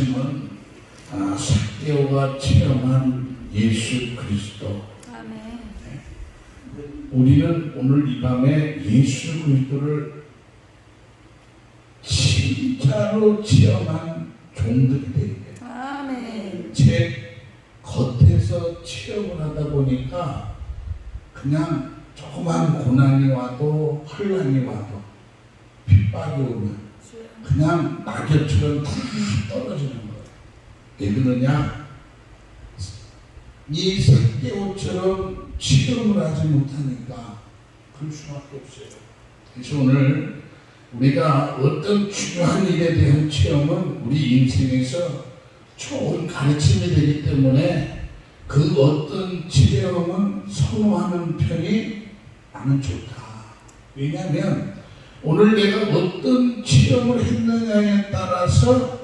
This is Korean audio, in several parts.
말씀은 삭개오가 체험한 예수 그리스도. 아멘. 우리는 오늘 이 밤에 예수 그리스도를 진짜로 체험한 종들이 되게. 아멘. 제 겉에서 체험을 하다 보니까 그냥 조그만 고난이 와도 환난이 와도 핍박이 오면 그냥 낙엽처럼 탁 떨어지는 거예요. 왜 그러냐? 이 삭개오처럼 체험을 하지 못하니까 그럴 수밖에 없어요. 그래서 오늘 우리가 어떤 중요한 일에 대한 체험은 우리 인생에서 좋은 가르침이 되기 때문에 그 어떤 체험은 선호하는 편이 나는 좋다. 왜냐하면 오늘 내가 어떤 체험을 했느냐에 따라서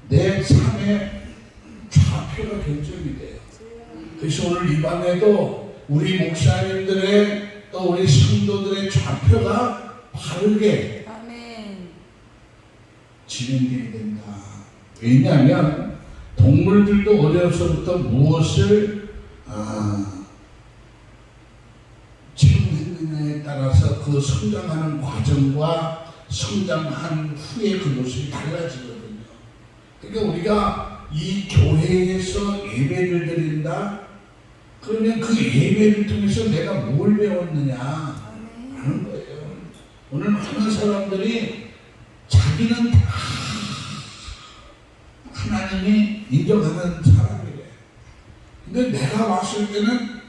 내 삶의 좌표가 결정이 돼요. 그래서 오늘 이 밤에도 우리 목사님들의 또 우리 성도들의 좌표가 바르게 진행되어야 된다. 왜냐하면 동물들도 어려서부터 무엇을 체험했느냐에 따라서 그 성장하는 과정과 성장한 후에 그 모습이 달라지거든요. 그러니까 우리가 이 교회에서 예배를 드린다. 그러면 그 예배를 통해서 내가 뭘 배웠느냐 하는 거예요. 오늘 많은 사람들이 자기는 다 하나님이 인정하는 사람이래. 근데 내가 봤을 때는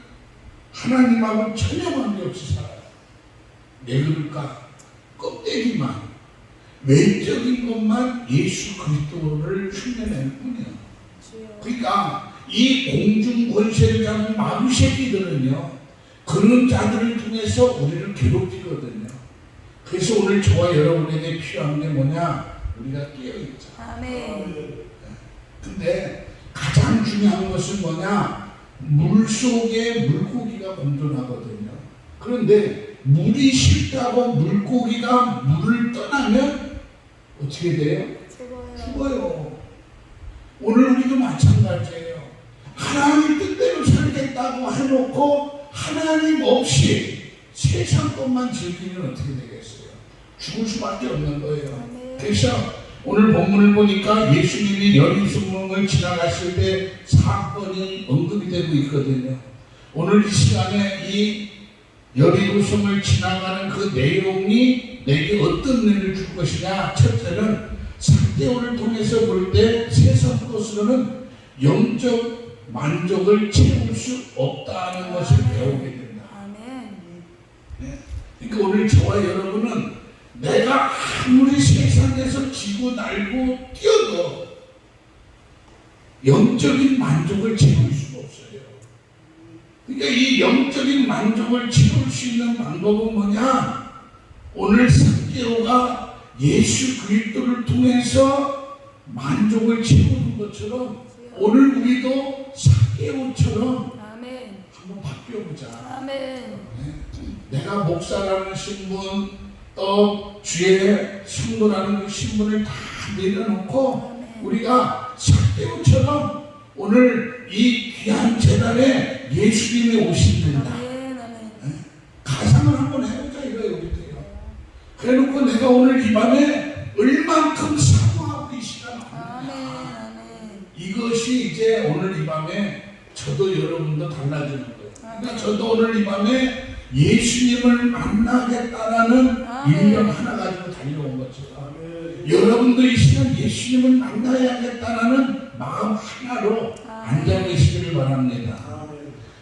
하나님하고 전혀 관계없이 살아요. 왜 그럴까? 껍데기만, 외적인 것만 예수 그리스도를 흉내내는 뿐이에요. 그러니까 이 공중 권세를 잡은 마귀 새끼들은요, 그런 자들을 통해서 우리를 괴롭히거든요. 그래서 오늘 저와 여러분에게 필요한 게 뭐냐? 우리가 깨어있자. 아멘. 근데 가장 중요한 것은 뭐냐? 물 속에 물고기가 공존하거든요. 그런데 물이 싫다고 물고기가 물을 떠나면 어떻게 돼요? 죽어요. 오늘 우리도 마찬가지예요. 하나님 뜻대로 살겠다고 해놓고 하나님 없이 세상 것만 즐기면 어떻게 되겠어요? 죽을 수밖에 없는 거예요. 그래서 오늘 본문을 보니까 예수님이 여리고성을 지나갔을 때 사건이 언급이 되고 있거든요. 오늘 이 시간에 이 여리고성을 지나가는 그 내용이 내게 어떤 의미를 줄 것이냐. 첫째는 삭개오를 통해서 볼 때 세상 것으로는 영적 만족을 채울 수 없다는 것을 배우게 된다. 네. 그러니까 오늘 저와 여러분은 내가 아무리 세상에서 지고 날고 뛰어도 영적인 만족을 채울 수가 없어요. 그러니까 이 영적인 만족을 채울 수 있는 방법은 뭐냐? 오늘 삭개오가 예수 그리스도를 통해서 만족을 채우는 것처럼 오늘 우리도 삭개오처럼 한번 바뀌어보자. 아멘. 내가 목사라는 신분 또 주의 성도라는 그 신분을 다 내려놓고 우리가 삭개오처럼 오늘 이 귀한 재단에 예수님이 오신단다. 가상을 한번 해보자 이거예요. 우리도요. 그래놓고 내가 오늘 이 밤에 얼만큼 사모하고 이 시간 하느냐. 이것이 이제 오늘 이 밤에 저도 여러분도 달라지는 거예요. 그러니까 저도 오늘 이 밤에 예수님을 만나겠다라는 일념 하나 가지고 달려온 것처럼 여러분도 이 시간 예수님을 만나야겠다라는 마음 하나로 앉아 계시기를 바랍니다.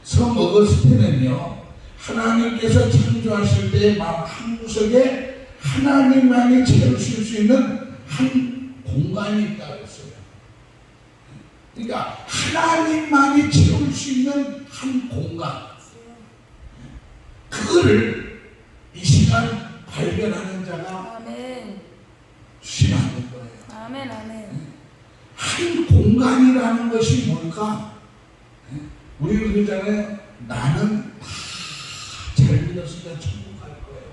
성 어거스틴은요, 하나님께서 창조하실 때의 마음 한구석에 하나님만이 채우실 수 있는 한 공간이 있다고 했어요. 그러니까 하나님만이 채울 수 있는 한 공간, 그거를 이 시간 발견하는 자가 주시면 안 될 거예요. 아멘, 아멘. 한 공간이라는 것이 뭘까? 우리 그러잖아요. 나는 다 잘 믿었으니까 천국 갈 거예요.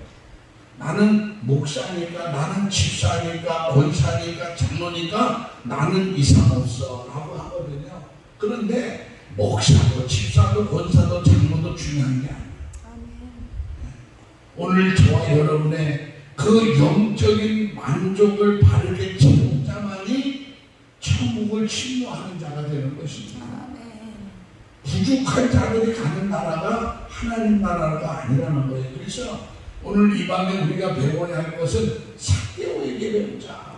나는 목사니까, 나는 집사니까, 권사니까, 장로니까 나는 이상 없어 라고 하거든요. 그런데 목사도 집사도 권사도 장로도 중요한 게 아니에요. 오늘 저와 여러분의 그 영적인 만족을 바르게 채운 자만이 천국을 침노하는 자가 되는 것입니다. 부족한 자들이 가는 나라가 하나님 나라가 아니라는 거예요. 그래서 오늘 이 밤에 우리가 배워야 할 것은 삭개오에게 배우자.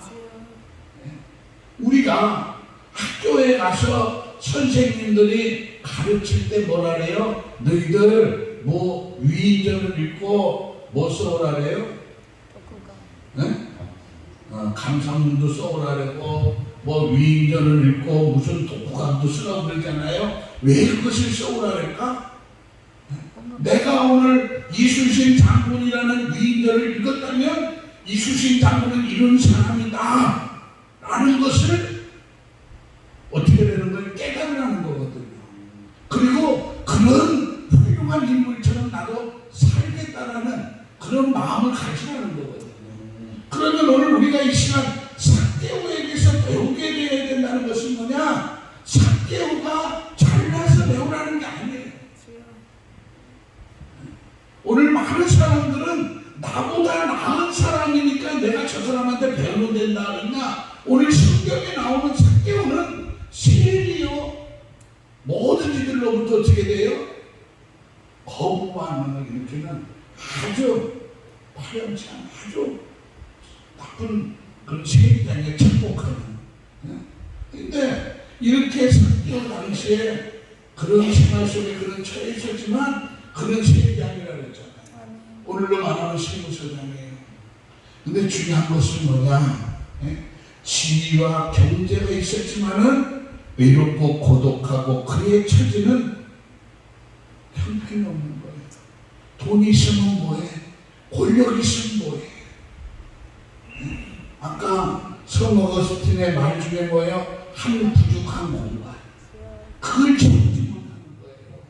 우리가 학교에 가서 선생님들이 가르칠 때 뭐라 그래요? 너희들 뭐 위인전을 읽고 뭐 써오라 그래요? 네? 감상문도 써오라 그러고 뭐 위인전을 읽고 무슨 독후감도 쓰라고 그러잖아요. 왜 그것을 써오라 그럴까? 내가 오늘 이순신 장군이라는 위인전을 읽었다면 이순신 장군은 이런 사람이다 라는 것을 어떻게 되는 걸 깨달으라는 거거든요. 그리고 그런 훌륭한 인물처럼 나도 살겠다라는 그런 마음을 가지라는 거거든요. 그러면 오늘 우리가 이 시간 삭개오에게서 배우게 되어야 된다는 것은 뭐냐? 삭개오가 잘나서 배우라는 게 아니에요. 오늘 많은 사람들은 나보다 나은 사람이니까 내가 저 사람한테 배우면 된다 그러냐? 오늘 성경에 나오는 삭개오는 세리요 모든이들로부터 어떻게 돼요? 거부반응을 일으키는 아주 파렴치 않은 아주 나쁜 그런 세리장에 착복하는. 근데 이렇게 삭개오 당시에 그런 생활 속에 그런 처해 있었지만 그런 세리장이라 그랬잖아요. 오늘로 말하면 세무서장이에요. 근데 중요한 것은 뭐냐? 지위와 경제가 있었지만은 외롭고 고독하고 그의 처지는 형편이 없는 거예요. 돈이 있으면 뭐해? 권력이 있으면 뭐해? 아까 성 어거스틴의 말 중에 뭐예요? 한 부족한 공간. 그걸 채우지 못하는 거예요.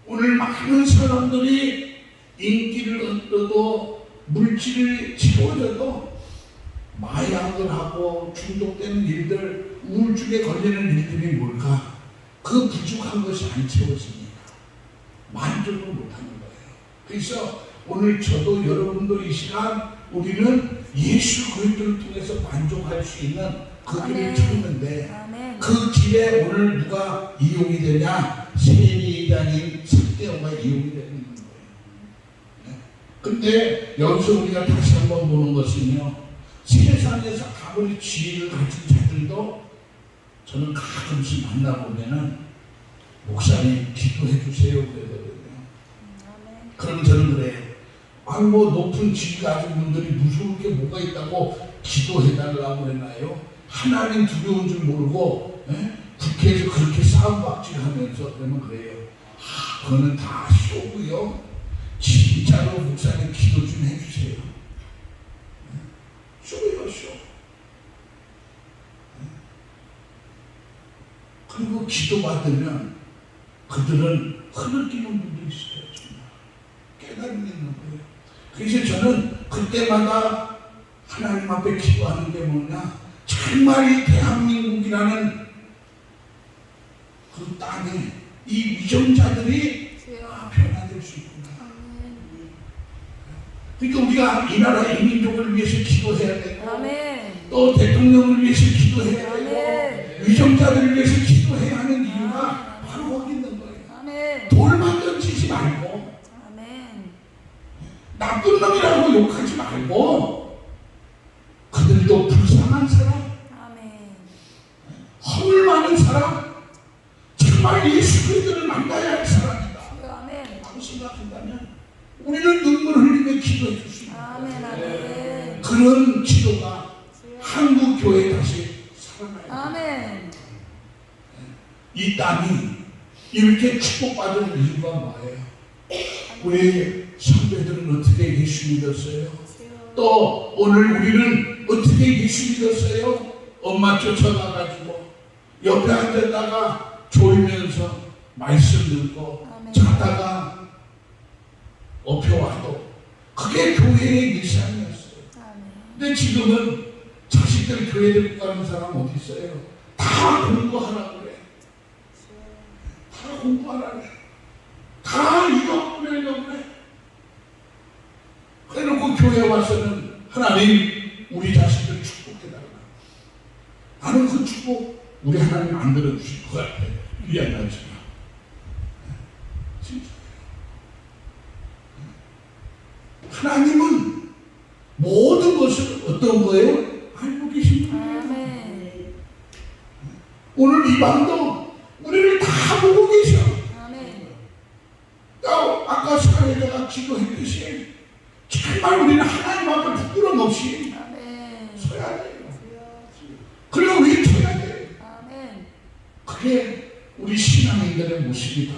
오늘 많은 사람들이 인기를 얻어도 물질을 채워줘도 마약을 하고 중독되는 일들, 우울증에 걸리는 일들이 뭘까? 그 부족한 것이 안 채워지니까 만족을 못하는 거예요. 그래서 오늘 저도 여러분도 이 시간 우리는 예수 그리스도를 통해서 만족할 수 있는 그 길을 찾는데 그 길에 오늘 누가 이용이 되냐? 세리장인 삭개오가 이용이 되는 거예요. 근데 여기서 우리가 다시 한번 보는 것은요, 세상에서 아무리 지혜를 가진 자들도 저는 가끔씩 만나보면은 목사님 기도해 주세요 그러거든요. 그럼 저는 그래요. 아니 뭐 높은 지위 가진 분들이 무서울 게 뭐가 있다고 기도해 달라고 그랬나요? 하나님 두려운 줄 모르고 국회에서 그렇게 싸움박질 하면서 그러면 그래요. 그거는 다 쇼고요. 진짜로 목사님 기도 좀 해주세요. 쇼예요, 쇼. 그리고 기도받으면 그들은 흐느끼는 분도 있어요. 정말 깨달음이 있는 거예요. 그래서 저는 그때마다 하나님 앞에 기도하는 게 뭐냐? 정말 이 대한민국이라는 그 땅에 이 위정자들이 변화될 수 있구나. 그러니까 우리가 이 나라 이 민족을 위해서 기도해야 되고 또 대통령을 위해서 기도해야 되고 위정자들을 위해서 기도해야 하는 이유가 바로 거기 있는 거예요. 돌만 던지지 말고 나쁜 놈이라고 욕하지 말고 그들도 불쌍한 사람, 허물 많은 사람, 정말 예수 그리스도를 만나야 할 사람이다 라고 생각한다면 우리는 눈물 흘리며 기도해 줄 수 있는 그런 기도가 한국 교회에 다시 살아나야 돼. 이 땅이 이렇게 축복받은 이유가 뭐예요? 우리 선배들은 어떻게 예수 믿었어요? 또 오늘 우리는 어떻게 예수 믿었어요? 엄마 쫓아가가지고 옆에 앉았다가 졸면서 말씀 듣고 자다가 엎혀와도 그게 교회의 일상이었어요. 아멘. 근데 지금은 자식들 교회 데리고 가는 사람 어디 있어요? 다 공부하라고 그래. 다 공부하라고 그래. 다 이거 그래 이거 그래. 그래놓고 교회 와서는 하나님 우리 자식들 축복해달라. 나는 그 축복 우리 하나님 안 들어주실 것 같아. 미안하지만 진짜 하나님은 모든 것을 어떤 거예요? 알고 계십니다. 아멘. 오늘 이 밤도 우리를 다 보고 계셔. 아멘. 아까 사회자가 기도했듯이 정말 우리는 하나님 앞에 부끄럼 없이 아멘. 서야 돼요. 그리고 외쳐야 돼요. 아멘. 그게 우리 신앙인들의 모습이다.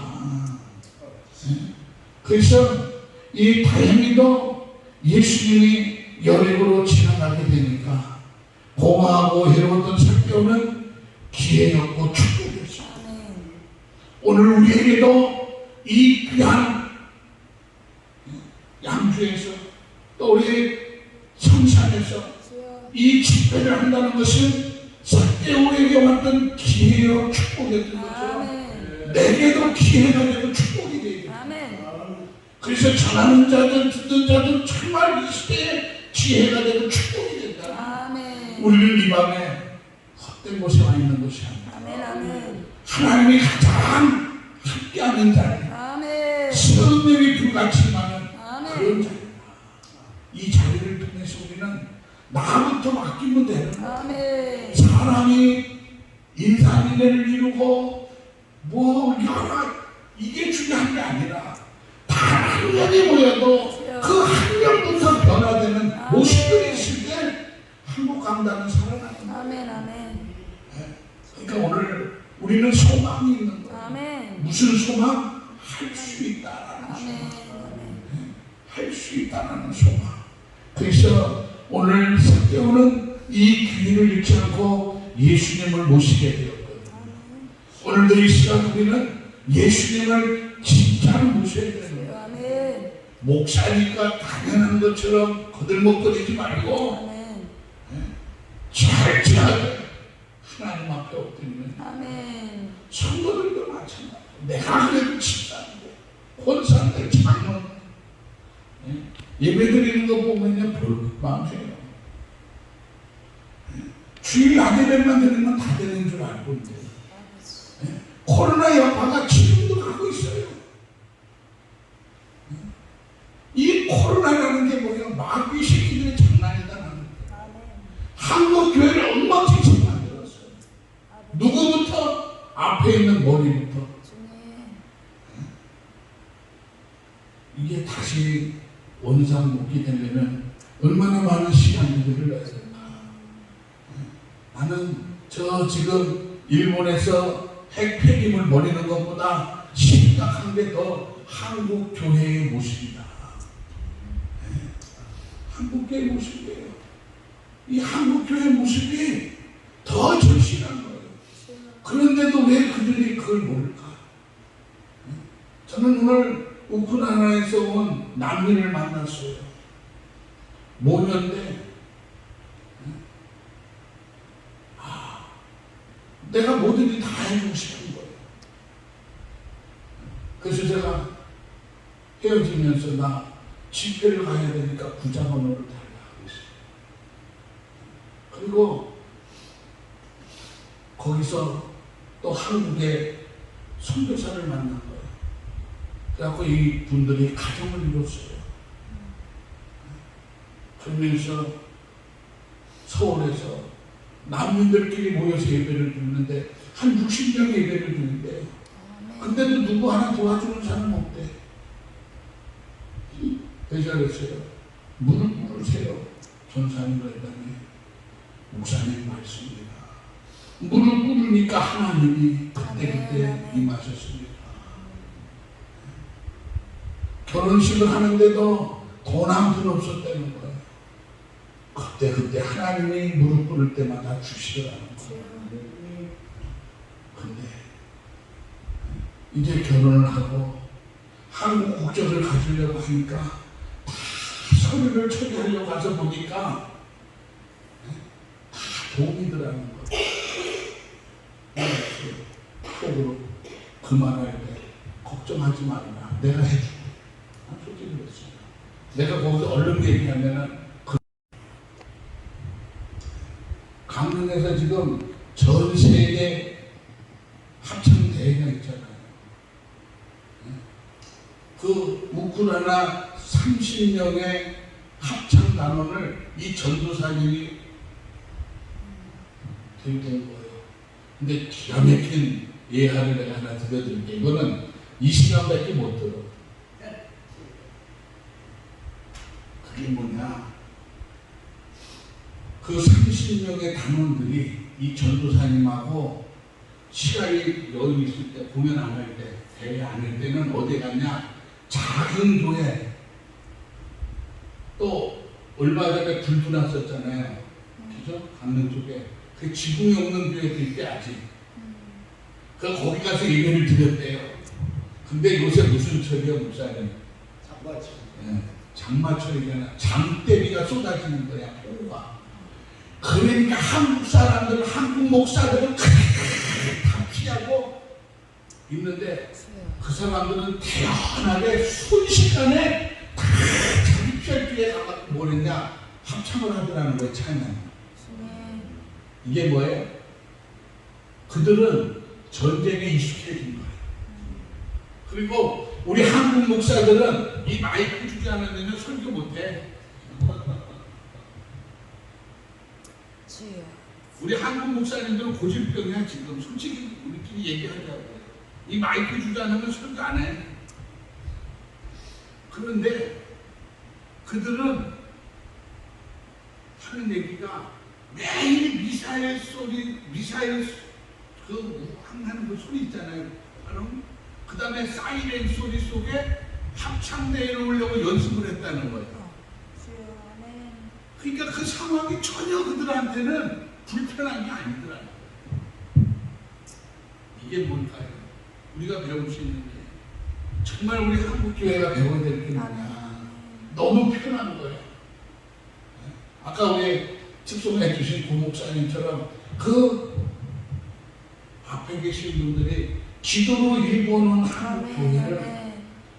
그래서 이 다행히도 예수님이 여리고로 지나가게 되니까 공허하고 해로웠던 삭개오는 기회였고 축복이었어요. 아멘. 오늘 우리에게도 이 귀한 양주에서 또 우리 성산에서 이 집회를 한다는 것은 삭개오에게 왔던 기회요 축복이었던 거죠. 아멘. 내게도 기회가 되고 축복이 되고. 아멘. 그래서 전하는 자들 듣는 자들 정말 이 시대에 기회가 되고 축복이 된다. 아멘. 우리는 이 밤에 헛된 곳에 와 있는 것이 아니라 아멘. 아멘. 하나님이 가장 함께하는 자리, 아멘. 성령이 불같이 임하는 아멘. 그런 자리다. 이 자리를 통해서 우리는 나부터 맡기면 되는 거야. 아멘. 사람이 인산인해를 이루고 뭐 여러 이게 중요한 게 아니라 단 한 명이 모여도 그 한 명부터 변화되는 모습들이 있을 때 행복감다는 살아나는 거야. 아멘. 아멘. 그러니까 오늘 우리는 소망이 있는 거야. 아멘. 무슨 소망? 할 수 있다라는 아멘. 소망. 할 수 있다라는 소망. 그래서 오늘 삭개오는 이 기회를 잃지 않고 예수님을 모시게 되었거든요. 오늘도 이 시간 우리는 예수님을 진짜로 모셔야 되는 거예요. 아멘. 목사니까 당연한 것처럼 거들먹거리지 말고 아멘. 철저하게 하나님 앞에 엎드리는 아멘. 성도들도 마찬가지예요. 내가 그래도 집사인데 권사인데 장로는 예배드리는 거 보면요 별 마음이에요. 주일 낮에만 드리면 다 되는 줄 알고 있는데 코로나 여파가 지금도 가고 있어요. 이 코로나라는 게 뭐예요? 마귀 새끼들의 장난이다. 한국 교회를 엉망진창 만들었어요. 누구부터? 앞에 있는 머리부터. 이게 다시 원상복귀 되려면 얼마나 많은 시간들을 넣어야 될까. 나는 저 지금 일본에서 핵 폐기물 버리는 것보다 심각한 게 더 한국 교회의 모습이다. 한국 교회의 모습이에요. 이 한국 교회의 모습이 더 절실한 거예요. 그런데도 왜 그들이 그걸 모를까? 저는 오늘 우크라이나에서 온 난민을 만났어요. 모녀인데 내가 뭐든지 다 해주고 싶은 거예요. 그래서 제가 헤어지면서 나 집회를 가야 되니까 부자번호를 달라 하고 있어요. 그리고 거기서 또 한국의 선교사를 만난 거예요. 그래갖고 이 분들이 가정을 이뤘어요. 그러면서 서울에서 난민들끼리 모여서 예배를 드리는데 한 60명 예배를 드리는데 근데도 누구 하나 도와주는 사람 없대. 그래서 그랬어요. 무릎 꿇으세요. 전사님을 했더니 목사님 말씀입니다. 무릎 꿇으니까 하나님이 그때 임하셨습니다. 결혼식을 하는데도 돈 한 푼 없었다는 거예요. 그때 하나님이 무릎 꿇을 때마다 주시더라는 거예요. 근데 이제 결혼을 하고 한국 국적을 가지려고 하니까 다 서류를 처리하려고 가서 보니까 다 도움이더라는 거예요. 속으로 그만할 때 걱정하지 말라. 내가 해줄게. 솔직히 그랬습니다. 내가 거기서 얼른 얘기하면은 강릉에서 지금 전 세계 합창 대회가 있잖아요. 그 우크라이나 30명의 합창 단원을 이 전도사님이 데리고 온 거예요. 근데 기가 막힌 예화를 내가 하나 들려드릴게요. 이거는 이 시간밖에 못 들어. 그게 뭐냐? 그 30명의 단원들이 이 전도사님하고 시간이 여유 있을 때, 공연 안 할 때, 대회 안 할 때는 어디 갔냐? 작은 교회. 또 얼마 전에 불도 났었잖아요. 그죠? 강릉 쪽에. 그 지붕이 없는 교회도 있대 아직. 그 거기 가서 예배를 드렸대요. 근데 요새 무슨 철이야 목사님? 장마철. 네, 장마철이잖아. 장대비가 쏟아지는 거야. 폭우가. 그러니까 한국 사람들, 한국 목사들은 다 피하고 있는데 그 사람들은 태연하게 순식간에 다 자기 별주에 가서 뭘 했냐? 합창을 하더라는 거예요. 찬양. 이게 뭐예요? 그들은 전쟁에 익숙해진 거예요. 그리고 우리 한국 목사들은 이 마이크 주지 않으면 설교 못해. 우리 한국 목사님들은 고질병이야 지금. 솔직히 우리끼리 얘기하자고. 이 마이크 주지 않으면 설교 안 해. 그런데 그들은 하는 얘기가 매일 미사일 소리, 미사일 그 하는 그 소리 있잖아요. 그 다음에 사이렌 소리 속에 합창대회를 오려고 연습을 했다는 거예요. 그러니까 그 상황이 전혀 그들한테는 불편한 게 아니더라고요. 이게 뭘까요? 우리가 배울 수 있는 게 정말 우리 한국 교회가 배워야 될 게 뭐냐? 너무 편한 거예요. 아까 우리 특송해 주신 고 목사님처럼 그 앞에 계신 분들이 기도로 일궈놓은 한국 교회를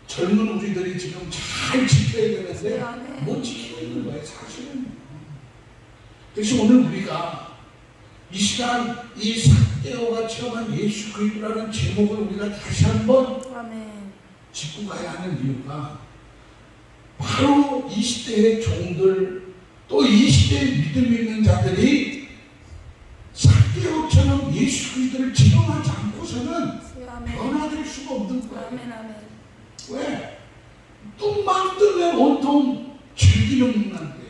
젊은 우리들이 지금 잘 지켜야 되는데 못 지키고 있는 거예요, 사실은. 그래서 오늘 우리가 이 시간 이 삭개오가 체험한 예수 그리스도라는 제목을 우리가 다시 한번 짚고 가야 하는 이유가 바로 이 시대의 종들 또 이 시대의 믿음 있는 자들이 삭개오처럼 예수 그리스도를 체험하지 않고서는 변화될 수가 없는 거예요. 왜? 뚱만 뜨면 온통 즐기는 문화인데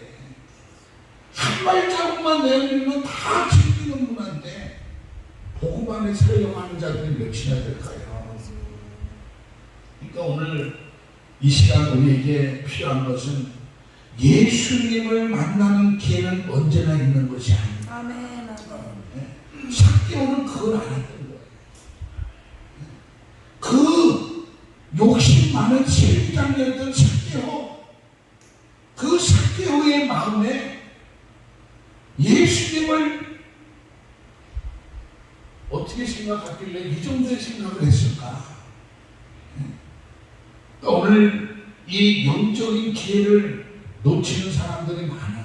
한 발자국만 내밀면 다 즐기는 문화인데 복음 안에 사용하는 자들이 몇이나 될까요? 그러니까 오늘 이 시간 우리에게 필요한 것은 예수님을 만나는 기회는 언제나 있는 것이 아닙니다. 삭개오는 그걸 알았던 거예요. 그 욕심 많은 세리장이었던 삭개오, 그 삭개오의 마음에 예수님을 어떻게 생각하길래 이 정도의 생각을 했을까? 오늘 이 영적인 기회를 놓치는 사람들이 많아.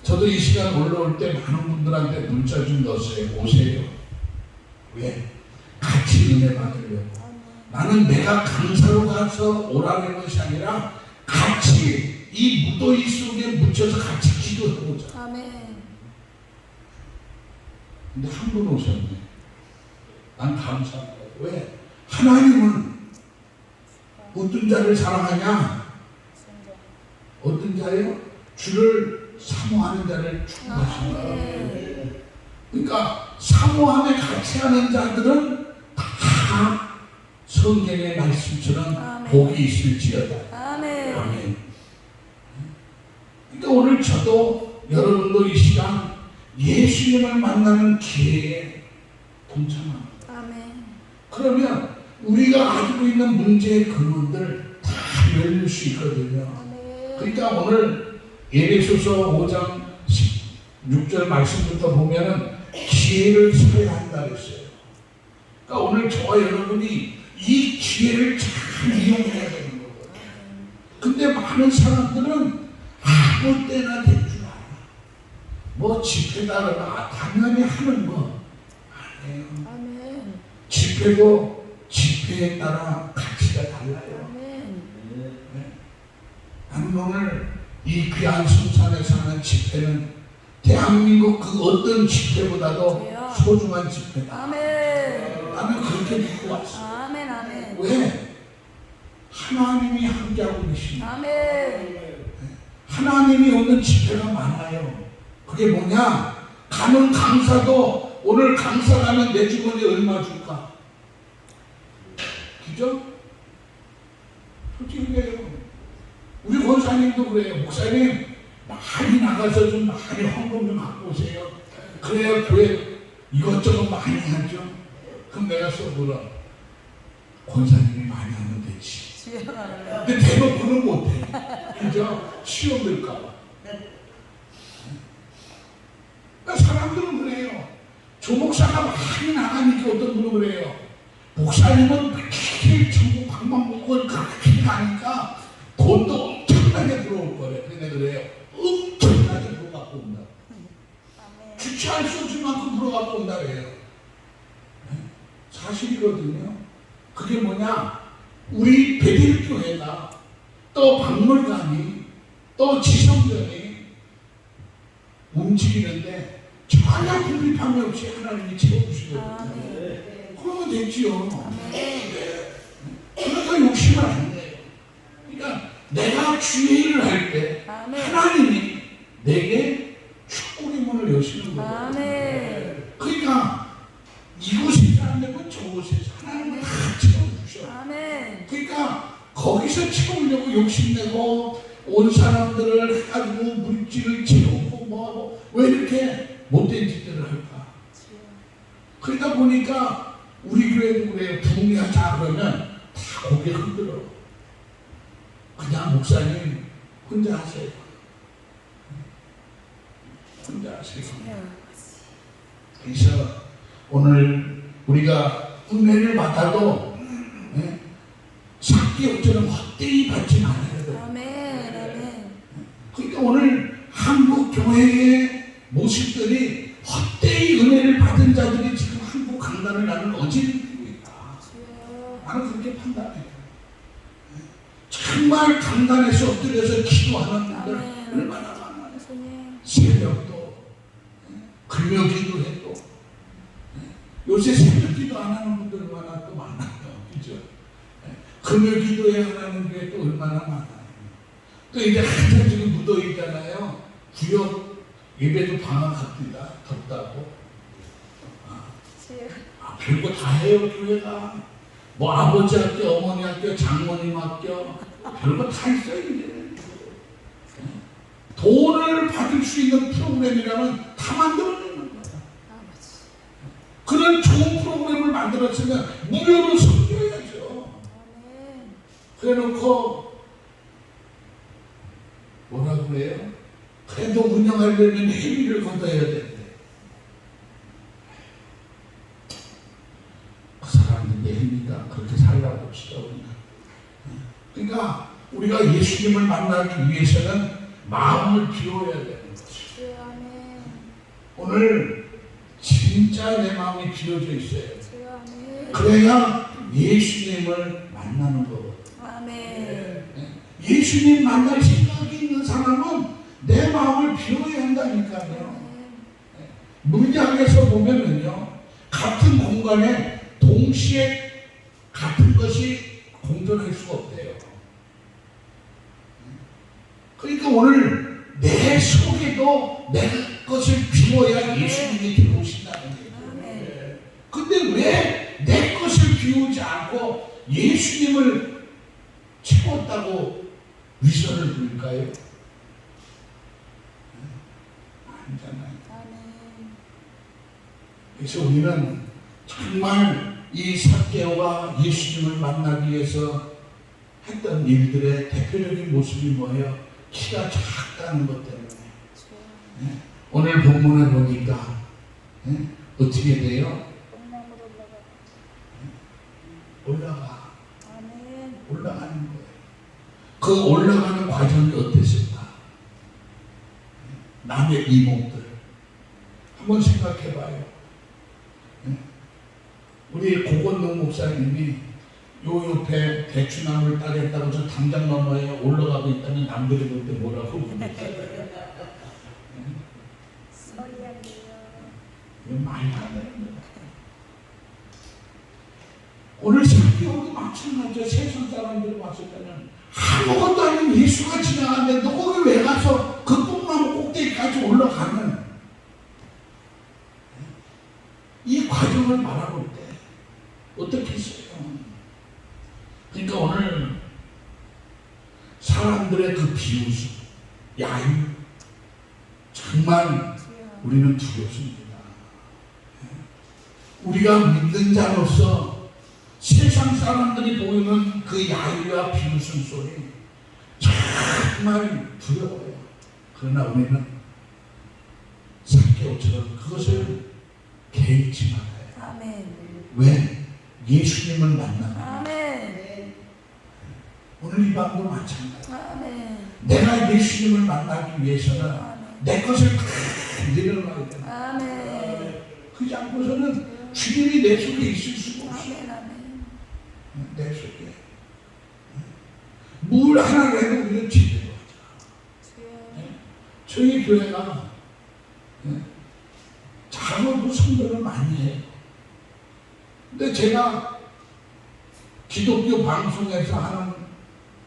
저도 이 시간 올라올 때 많은 분들한테 문자 좀 넣었어요. 오세요. 왜? 같이 은혜 받으려고. 나는 내가 강사로 가서 오라는 것이 아니라 같이 이 무더위 속에 묻혀서 같이 기도해보자. 근데 한 분 오셨네. 난 감사합니다. 왜? 하나님은 어떤 자를 사랑하냐? 어떤 자예요? 주를 사모하는 자를 축복하신다. 그러니까 사모함에 같이 하는 자들은 다 성경의 말씀처럼 복이 있을지어다. 아멘. 그러니까 오늘 저도 여러분도 이 시간 예수님을 만나는 기회에 동참합니다. 그러면 우리가 가지고 있는 문제의 근원들 다 열릴 수 있거든요. 그러니까 오늘 에베소서 5장 16절 말씀부터 보면은 기회를 써야 한다 그랬어요. 그러니까 오늘 저와 여러분이 이 기회를 잘 이용해야 되는 거거든요. 근데 많은 사람들은 아무 때나 될 줄 알아. 뭐 집회다 그러면 당연히 하는 거 아니에요. 아멘. 집회도 집회에 따라 가치가 달라요. 아멘. 나는 오늘 이 귀한 성산에서 하는 집회는 대한민국 그 어떤 집회보다도 주여. 소중한 집회다. 아멘. 나는 그렇게 믿고 왔어. 아멘. 아멘. 왜? 하나님이 함께하고 계십니다. 아멘. 하나님이 오는 집회가 많아요. 그게 뭐냐? 가는 강사도 오늘 강사 가면 내 주머니에 얼마 줄까? 그죠? 솔직히 그래요. 우리 권사님도 그래요. 목사님 많이 나가서 좀 많이 헌금 좀 갖고 오세요. 그래야 교회 이것저것 많이 하죠. 그럼 내가 써보라. 권사님이 많이 하면 되지. 주여. 근데 대부분은 못해. 그죠? 시험 들까봐. 그러니까 사람들은 그래요. 조 목사가 많이 나가니까 어떤 분은 그래요. 목사님은 그렇게 전국 방방곡곡을 그렇게 가니까 돈도 엄청나게 들어올 거래. 근데 그래요. 엄청나게 들어갖고 온다. 아멘. 주체할 수 없을 만큼 들어갖고 온다 그래요. 사실이거든요. 그게 뭐냐? 우리 베델교회가 또 박물관이 또 지성전이 움직이는데 전혀 분립함이 없이 하나님이 채워주시거든요. 아멘. 그러면 됐지요. 아멘. 그러니까 욕심을 안 내요. 그러니까 내가 주의 일을 할 때 아멘. 하나님이 내게 축복의 문을 여시는 거예요. 아멘. 그러니까 이곳에서 안 되면 저곳에서 하나님은 다 채워주셔. 아멘. 그러니까 거기서 채우려고 욕심내고 온 사람들을 해가지고 물질을 채우고 뭐하고 왜 이렇게 못된 짓들을 할까? 그러다 보니까 우리 교회도 그래요. 부흥하자 그러면 다 고개 흔들어. 그냥 목사님 혼자 하세요. 혼자 하세요. 그래서 오늘 우리가 은혜를 받아도 사기업처럼 헛되이 받지 말아야 돼요. 아멘. 아멘. 그러니까 오늘 한국 교회의 모습들이 헛되이 은혜를 받은 자들이 지금 한국 강단을 나는 어지르고 있다. 주여. 나는 그렇게 판단해요. 정말 강단에서 엎드려서 기도하는 분들 아멘. 얼마나 많아요. 예수님. 새벽도 금요기도 해도 요새 새벽기도 안 하는 분들 얼마나 또 많아요. 그죠? 금요기도에 안 하는 교회 또 얼마나 많아요. 또 이제 한참 지금 무더위 있잖아요. 구역 예배도 방학합니다. 덥다고. 주여. 별거 다 해요 교회가. 뭐 아버지 학교, 어머니 학교, 장모님 학교 별거 다 있어요 이제. 돈을 받을 수 있는 프로그램이라면 다 만들어내는 거야. 아버지. 그런 좋은 프로그램을 만들었으면 무료로 섬겨야죠. 아멘. 그래놓고 뭐라고 그래요? 그래도 운영하려면 회비를 걷어야 된대. 그 사람들의 힘이다. 그렇게 살라고 합시다. 그러니까 우리가 예수님을 만나기 위해서는 마음을 비워야 되는 거죠. 주여. 아멘. 오늘 진짜 내 마음이 비워져 있어요. 주여. 아멘. 그래야 예수님을 만나는 거거든요. 아멘. 예수님 만날 생각이 있는 사람은 내 마음을 비워야 한다니까요. 문장에서 보면은요, 같은 공간에 동시에 같은 것이 공존할 수가 없대요. 그러니까 오늘 내 속에도 내 것을 비워야 예수님이 들어오신다는 거예요. 근데 왜 내 것을 비우지 않고 예수님을 채웠다고 위선을 부릴까요? 아니잖아요. 아멘. 그래서 우리는 정말 이 삭개오가 예수님을 만나기 위해서 했던 일들의 대표적인 모습이 뭐예요? 키가 작다는 것 때문에. 주여. 예? 오늘 본문에 보니까 예? 어떻게 돼요? 뽕나무로 올라가. 아멘. 올라가는 거예요. 그 올라가는 과정이 어땠을까? 남의 이목들 한번 생각해봐요. 우리 고건동 목사님이 요 옆에 대추나무를 따겠다고 저 담장 너머에 올라가고 있다는 남들이 볼 때 뭐라고 부르겠어요? 이건 말이 안 되는 거야. 오늘 생각해보도 마찬가지야. 세상 사람들 봤을 때는 아무것도 아닌 예수가 지나가는데 너 거기 왜 가서 그 뽕나무 꼭대기까지 올라가는 이 과정을 말하고 때 어떻게 했어요? 그러니까 오늘 사람들의 그 비웃음, 야유 정말 우리는 두렵습니다. 우리가 믿는 자로서 세상 사람들이 보이는 그 야유와 비웃음 소리 정말 두려워요. 그러나 우리는 삭개오처럼 그것을 개의치 말아요. 아멘. 왜? 예수님을 만나면 아멘. 오늘 이 밤도 마찬가지. 아멘. 내가 예수님을 만나기 위해서는 아멘. 내 것을 다 내려놔야 돼. 아멘. 그렇지 않고서는 주님이 내 속에 있을 수가 없어. 아멘. 아멘. 내 속에 뭘 하나 해도 우리는 제대로 하자. 주여. 저희 교회가 작업도 성도를 많이 해요. 근데 제가 기독교 방송에서 하는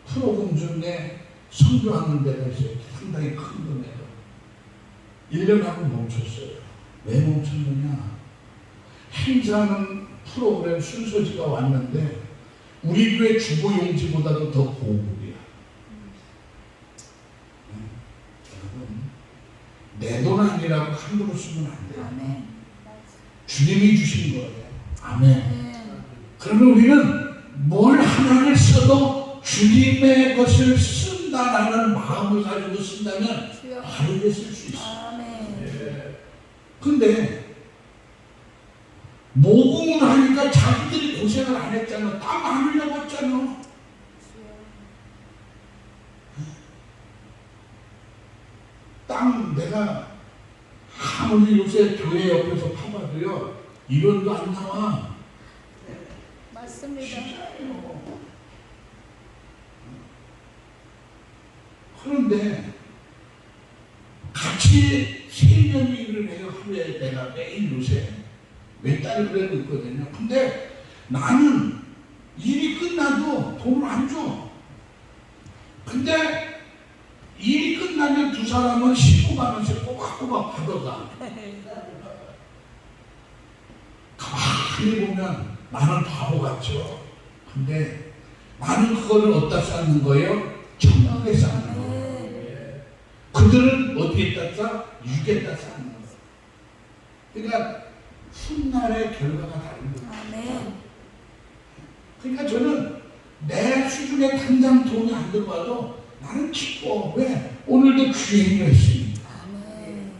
프로그램 중에 선교하는 데가 있어요. 상당히 큰 금액으로 1년하고 멈췄어요. 왜 멈췄느냐? 행사하는 프로그램 순서지가 왔는데 우리 교회 주보용지보다도 더 고급이야. 여러분, 내 돈 아니라고 함부로 쓰면 안 돼요. 아멘. 주님이 주신 거예요. 아멘. 아멘. 그러면 우리는 뭘 하나를 써도 주님의 것을 쓴다라는 마음을 가지고 쓴다면 주여. 바르게 쓸 수 있어요. 아멘. 근데 모금을 하니까 자기들이 고생을 안 했잖아. 땀 안 흘려봤잖아. 주여. 땅 내가 아무리 요새 교회 옆에서 파봐도요 1원도 안 나와. 맞습니다. 진짜요. 그런데 같이 3명이 일을 해요. 하루에 내가 매일 요새 몇 달을 그래도 있거든요. 근데 나는 일이 끝나도 돈을 안 줘. 근데 일이 끝나면 두 사람은 19만 원씩 꼬박꼬박 받아가. 가만히 보면 나는 바보 같죠. 근데 나는 그거를 어디다 쌓는 거예요? 천국에 쌓는 거예요. 그들은 어디에다 쌓? 육에다 쌓는 거예요. 그러니까 훗날의 결과가 다른 거예요. 아멘. 그러니까 저는 내 수준에 당장 돈이 안 들어와도 나는 기뻐. 왜? 오늘도 귀행을 했으니까. 아멘.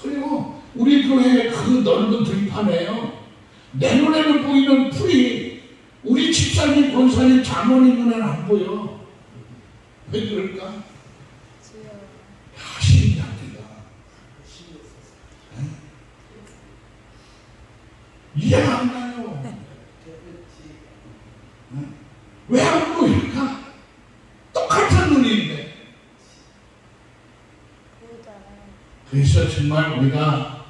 그리고 우리 교회 그 넓은 들판에요. 내 눈에는 보이는 풀이 우리 집사님, 권사님, 장모님 눈에는 안 보여. 왜 그럴까? 주여. 신기하기가. 이해가 안 가요. 왜 안 보일까? 똑같은 눈인데. 그러잖아요. 그래서 정말 우리가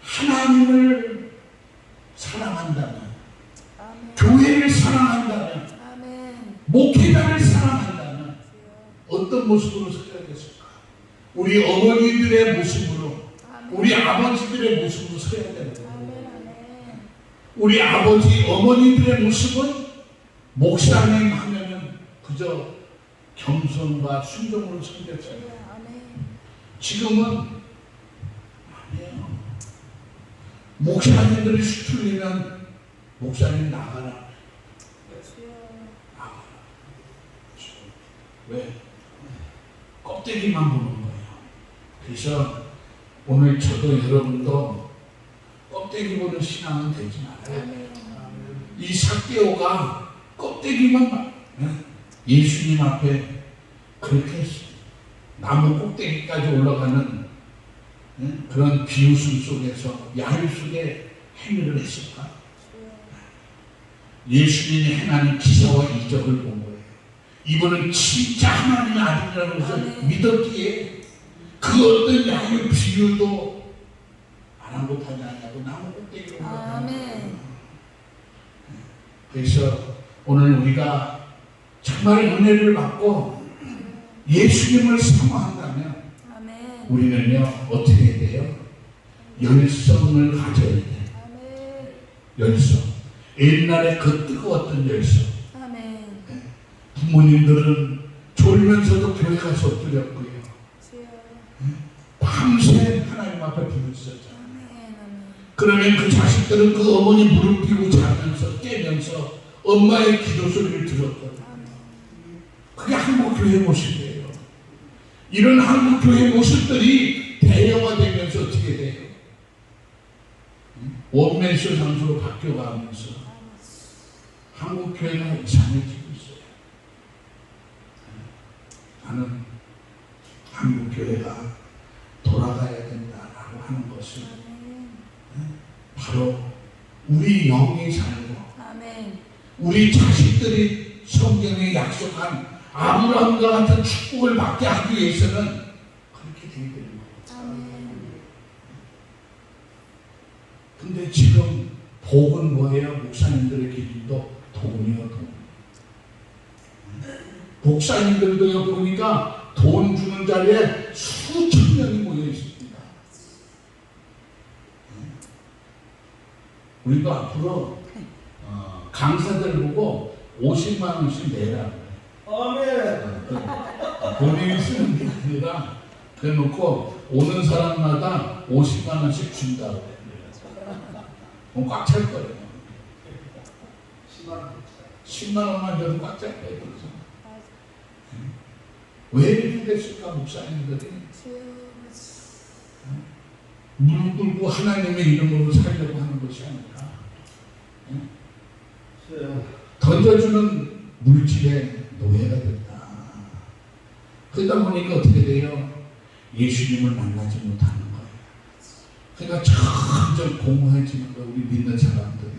하나님을 사랑한다면, 아멘. 교회를 사랑한다면, 아멘. 목회자를 사랑한다면 주여. 어떤 모습으로 서야겠을까? 우리 어머니들의 모습으로, 아멘. 우리 아버지들의 모습으로 서야 되는 거예요. 아멘. 아멘. 우리 아버지, 어머니들의 모습은 목사님 하면은 그저 겸손과 순종으로 섬겼잖아요. 주여. 아멘. 지금은 아니에요. 목사님들이 수틀리면 목사님 나가라. 주여. 나가라. 왜? 껍데기만 보는 거예요. 그래서 오늘 저도 여러분도 껍데기 보는 신앙은 되지 말아요. 아멘. 이 삭개오가 껍데기만 봐. 예수님 앞에 그렇게 했어요. 나무 꼭대기까지 올라가는 그런 비웃음 속에서 야유 속에 행위를 했을까? 예수님이 행하는 기사와 이적을 본 거예요. 이분은 진짜 하나님의 아들이라고 해서 아멘. 믿었기에 그 어떤 야유 비유도 아랑곳하냐고 나무 꼭대기로 올라가는 거예요. 아멘. 그래서 오늘 우리가 정말 은혜를 받고 예수님을 사모한다면 아멘. 우리는요 어떻게 해야 돼요? 열성을 가져야 돼요. 아멘. 열성. 옛날에 그 뜨거웠던 열성. 아멘. 부모님들은 졸면서도 교회 가서 엎드렸고요. 주여. 밤새 하나님 앞에 부르짖었잖아요. 아멘. 아멘. 그러면 그 자식들은 그 어머니 무릎 꿇고 자면서 깨면서 엄마의 기도 소리를 들었거든요. 아멘. 그게 한국교회 모습이에요. 이런 한국교회 모습들이 대형화되면서 어떻게 돼요? 원맨쇼 장소로 바뀌어가면서 한국교회가 이상해지고 있어요. 나는 한국교회가 돌아가야 된다라고 하는 것은 아멘. 바로 우리 영이 살고 아멘. 우리 자식들이 성경에 약속한 아브라함과 같은 축복을 받게 하기 위해서는 그렇게 되어야 되는 거예요. 아멘. 근데 지금 복은 뭐예요? 목사님들의 기준도 돈이요, 돈. 목사님들도 보니까 돈 주는 자리에 수천 명이 모여 있습니다. 우리도 앞으로 강사들 보고 50만 원씩 내라고. 아멘. 본인이 쓰는 게 아니라 그래놓고 오는 사람마다 50만 원씩 준다고. 그럼 꽉 찰 거예요. 10만 원만 줘도 꽉 찰 거예요. 왜 이렇게 됐을까, 목사님들이? 무릎 꿇고 하나님의 이름으로 살려고 하는 것이 아닐까. 던져주는 물질의 노예가 됐다. 그러다 보니까 어떻게 돼요? 예수님을 만나지 못하는 거예요. 그러니까 점점 공허해지는 거예요, 우리 믿는 사람들이.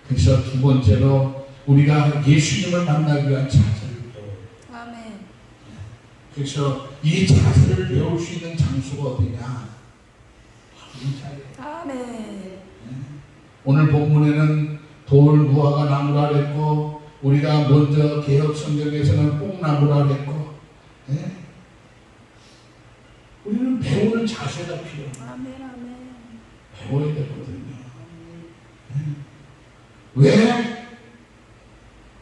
그래서 두 번째로 우리가 예수님을 만나기 위한 자세를 배워요. 아멘. 그래서 이 자세를 배울 수 있는 장소가 어디냐? 이 자리예요. 아멘. 오늘 본문에는 돌 무화과 나무라 그랬고, 우리가 먼저 개혁 성경에서는 뽕나무라 그랬고, 우리는 배우는 자세가 필요해요. 아멘. 아멘. 배워야 되거든요. 왜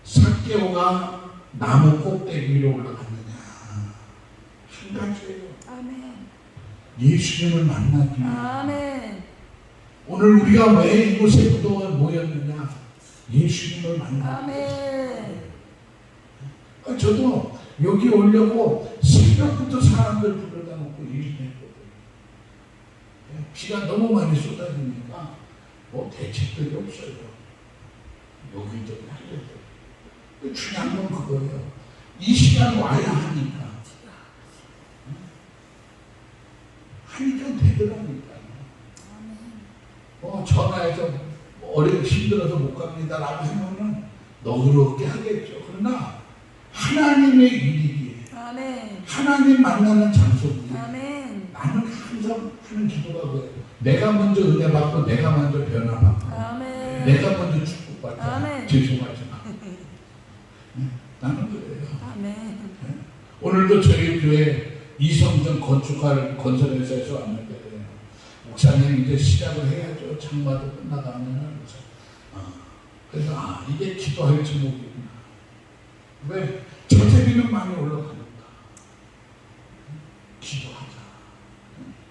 삭개오가 나무 꼭대기 위로 올라갔느냐? 한 가지예요. 아멘. 예수님을 만나기 위해. 아멘. 오늘 우리가 왜 이곳에 그동안 모였느냐? 예수님을 만나. 아멘. 저도 여기 오려고 새벽부터 사람들 불러다 놓고 일했거든요. 비가 너무 많이 쏟아지니까 뭐 대책들이 없어요. 여기저기 하려고. 중요한 건 그거예요. 이 시간 와야 하니까. 하니까 되더라니까요. 전화해서 힘들어서 못 갑니다라고 하면은 너그럽게 하겠죠. 그러나 하나님의 일이기에 아멘. 하나님 만나는 장소기에 아멘. 나는 항상 하는 기도가 뭐예요? 내가 먼저 은혜 받고 내가 먼저 변화받고 아멘. 내가 먼저 축복받고 아멘. 죄송하지만 나는 그래요. 아멘. 오늘도 저희 교회 이성전 건축할 건설회사에서 왔는데 목사님 이제 시작을 해야죠. 장마도 끝나가면은 그래서 이게 기도할 제목이구나. 왜? 저대비는 많이 올라가니까 기도하자.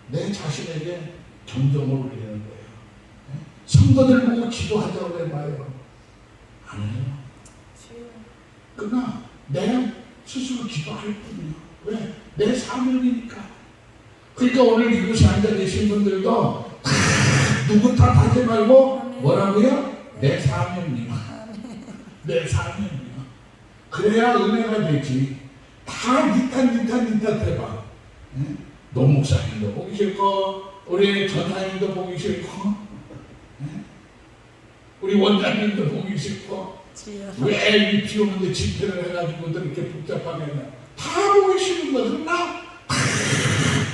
내 자신에게 경정을 올리는 거예요. 성도들 보고 기도하자고 해봐요. 안 해요. 그러나 내 스스로 기도할 뿐이요. 왜? 내 사명이니까. 그러니까 오늘 이곳에 앉아 계신 분들도 다 누구 탓하지 말고 뭐라고요? 내 사명이요. 내 사명이요. 그래야 은혜가 되지. 다 니탓 해봐. 노 목사님도 보기 싫고 우리 전사님도 보기 싫고 우리 원장님도 보기 싫고 왜 이 비 오는데 집회를 해가지고 이렇게 복잡하게 했나. 다 보기 싫은 거. 그러나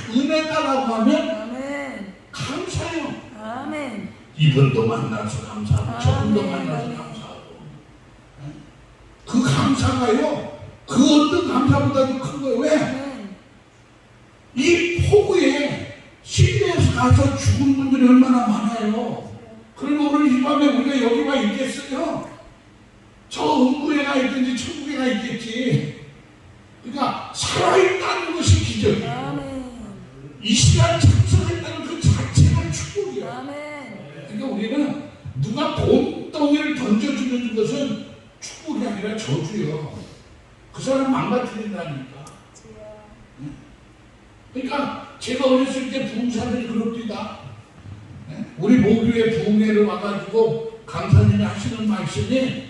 은혜다라고 하면 아멘. 감사해요. 아멘. 이분도 만나서 감사하고 저분도 만나서 감사하고 그 감사가요 그 어떤 감사보다도 큰 거예요. 왜? 이 폭우에 시내에서 가서 죽은 분들이 얼마나 많아요. 그리고 오늘 이 밤에 우리가 여기 와 있겠어요? 저 음부에 가 있든지 천국에 가 있겠지. 그러니까 살아있다는 것이 기적이에요. 아멘. 이 시간 참석했다는 그 자체가 축복이에요. 아멘. 그러니까 우리는 누가 돈덩이를 던져주는 것은 축복이 아니라 저주예요. 그 사람 망가뜨린다니까. 그러니까 제가 어렸을 때 부흥사들이 그럽니다. 우리 모교회 부흥회를 와가지고 강사님이 하시는 말씀이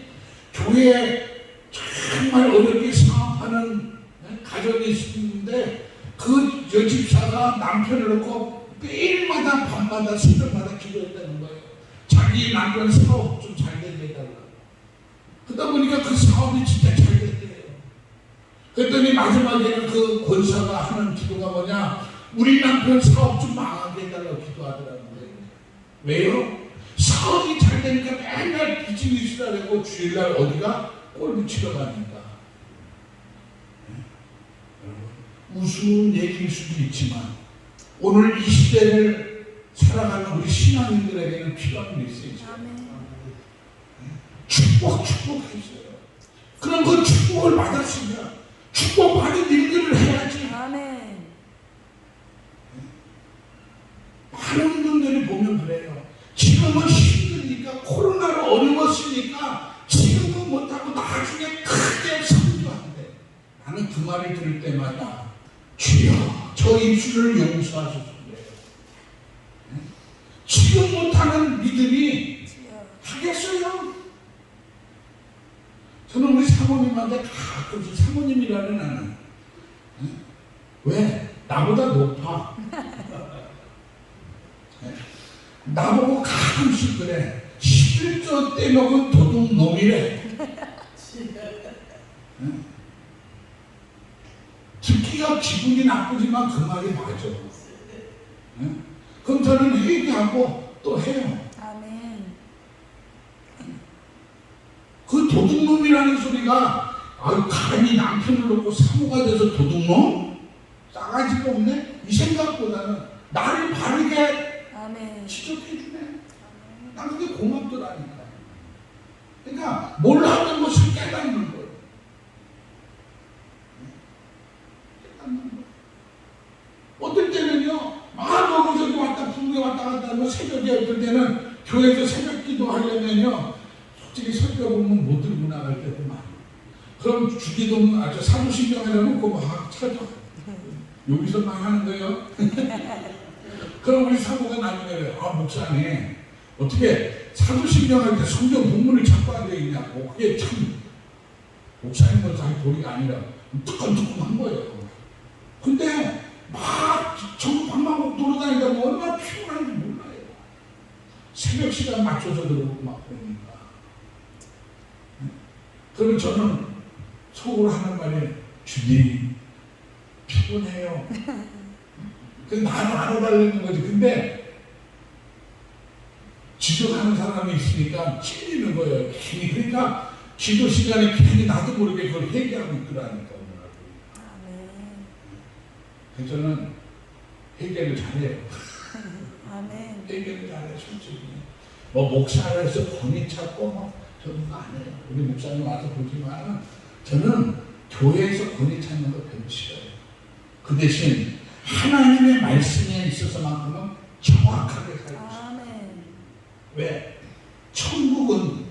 교회에 정말 어렵게 사업하는 가정이 있는데 그 여집사가 남편을 놓고 매일마다 밤마다 새벽마다 기도했다는 거예요. 자기 남편 사업 좀 잘 되게 해달라고. 그러다 보니까 그 사업이 진짜 잘 됐대요. 그랬더니 마지막에는 그 권사가 하는 기도가 뭐냐, 우리 남편 사업 좀 망하게 해달라고 기도하더라고요. 왜요? 사업이 잘 되니까 맨날 비즈니스라 되고 주일날 어디가 골프 치러 가니까. 우스운 얘기일 수도 있지만 오늘 이 시대를 살아가는 우리 신앙인들에게는 필요한 메시지. 축복해주세요. 그럼 그 축복을 받았으면 축복받은 일들을 해야지. 아멘. 많은 분들이 보면 그래요. 지금은 힘드니까 코로나로 어려웠으니까 지금은 못하고 나중에 크게 성교한대. 나는 그 말을 들을 때마다 주여 저 입술을 용서하소서 그래요. 지금 못하는 믿음이 하겠어요? 저는 우리 사모님한테 가끔씩 사모님이라는 나는 왜? 나보다 높아. 나보고 가끔씩 그래. 11조 떼먹은 도둑놈이래. 듣기가 기분이 나쁘지만 그 말이 맞아. 그럼 저는 회개하고 또 해요. 아멘. 그 도둑놈이라는 소리가 아유 감히 남편을 놓고 사모가 돼서 도둑놈? 싸가지가 없네? 이 생각보다는 나를 바르게 아멘. 지적해주네. 난 그게 고맙더라니까. 그러니까 뭘 하는 것을 깨닫는 거예요. 깨닫는 거예요. 어떨 때는요, 막 여기저기 왔다 부흥회 왔다 갔다 하면 새벽에 어떨 때는 교회에서 새벽 기도 하려면요 솔직히 설교 보면 못 들고 나갈 때도 많아요. 그럼 주기도문 아주 사도신경에다 놓고 막 찾아. 여기서 막 하는 거예요. 그럼 우리 사모가 나중에 그래요. 아 목사님 어떻게 사도신경할 때 성경 본문을 찾고 앉아있냐고. 그게 참 목사님은 자기 도리가 아니라 뜨끔뜨끔한 거예요. 근데 막 전국 방방곡 돌아다니다 보면 얼마나 피곤한지 몰라요. 새벽 시간 맞춰서 들어오고 막 그러니까. 그러면 저는 속으로 하는 말이 주님 피곤해요. 그래서 나는 안 해달라는 거지. 근데 지적하는 사람이 있으니까 찔리는 거예요. 괜히. 그러니까 기도 시간에 괜히 나도 모르게 그걸 회개하고 있더라니까. 그래서 저는 회개를 잘해요. 아멘. 회개를 잘해요, 솔직히. 뭐 목사를 해서 권위 찾고 뭐 저는 안 해요. 우리 목사님 와서 보지만 저는 교회에서 권위 찾는 거 별로 싫어요. 그 대신 하나님의 말씀에 있어서만큼은 정확하게 살고 싶어요. 왜? 천국은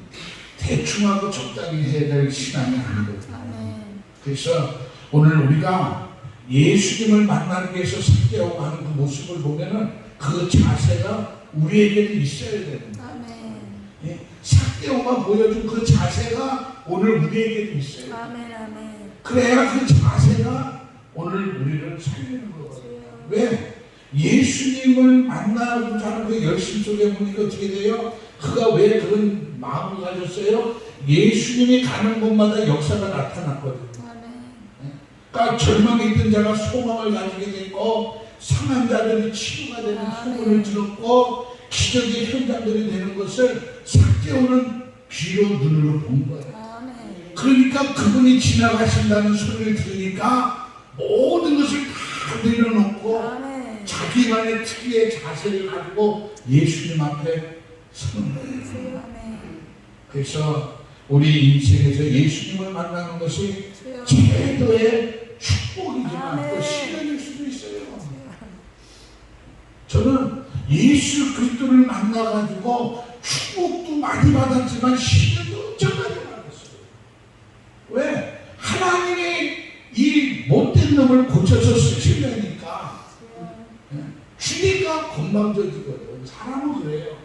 대충하고 적당히 해야 될 신앙이 아니거든요. 그래서 오늘 우리가 예수님을 만나기 위해서 삭개오고 하는 그 모습을 보면은 그 자세가 우리에게도 있어야 되는 거예요. 아멘. 예? 삭개오가 보여준 그 자세가 오늘 우리에게도 있어야 돼요. 아멘. 아멘. 그래야 그 자세가 오늘 우리를 살리는 거거든요. 왜? 예수님을 만나고자 하는 그 열심 속에 보니까 어떻게 돼요? 그가 왜 그런 마음을 가졌어요? 예수님이 가는 곳마다 역사가 나타났거든요. 아멘. 그러니까 절망에 있던 자가 소망을 가지게 되고 상한 자들이 치유가 되는 소문을 들었고 기적의 현장들이 되는 것을 삭개오는 귀로 눈으로 본 거예요. 아멘. 그러니까 그분이 지나가신다는 소리를 들으니까 모든 것을 다 내려놓고 아멘. 자기만의 특유의 자세를 가지고 예수님 앞에 서는 거예요. 아멘. 그래서 우리 인생에서 예수님을 만나는 것이 주여. 최고의 축복이지만 아멘. 또 시련일 수도 있어요. 저는 예수 그리스도를 만나가지고 축복도 많이 받았지만 시련도 엄청 많이 받았어요. 왜? 하나님이 이 못된 놈을 고쳐서 쓰시려니까 주니까 건방져지거든. 사람은 그래요.